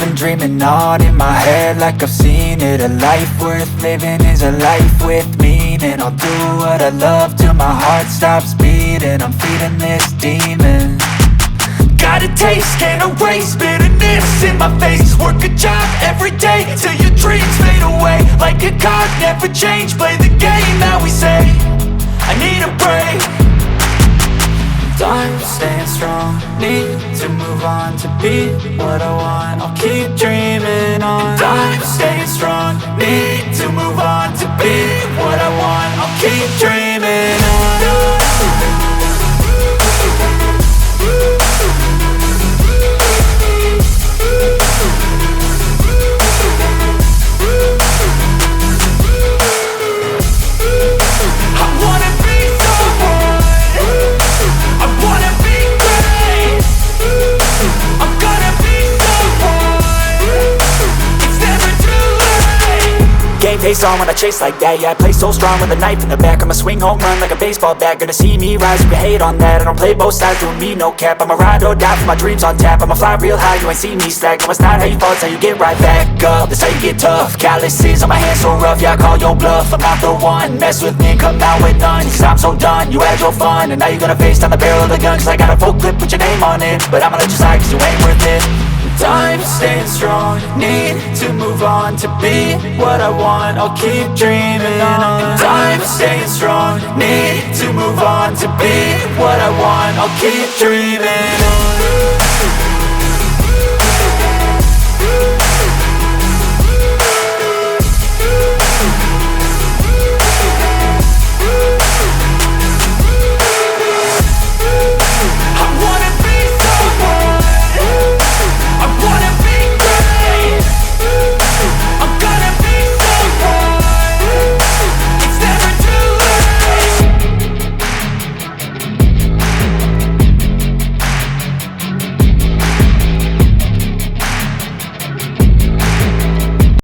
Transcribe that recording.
been dreaming on in my head like I've seen it. A life worth living is a life with meaning. I'll do what I love till my heart stops beating. I'm feeding this demon. Got a taste, can't erase bitterness in my face. Work a job every day till your dreams fade away. Like a card, never change, play the game that we say. I need a break. I'm staying strong, need to move on to be what I want. I'll keep dreaming on. I'm staying strong, need to move on to be what I want. I'll keep dreaming on. Face on when I chase like that. Yeah, I play so strong with a knife in the back. I'ma swing home run like a baseball bat. Gonna see me rise, you can hate on that. I don't play both sides, doing me no cap. I'ma ride or die for my dreams on tap. I'ma fly real high, you ain't see me slack. No, it's not how you fall, it's how you get right back up. That's how you get tough. Calluses on my hands so rough, yeah, I call your bluff. I'm not the one, mess with me and come out with none. Cause I'm so done, you had your fun. And now you're gonna face down the barrel of the gun. Cause I got a full clip with your name on it. But I'ma let you slide cause you ain't worth it. I'm staying strong, need to move on to be what I want. I'll keep dreaming on. I'm staying strong, need to move on to be what I want. I'll keep dreaming on.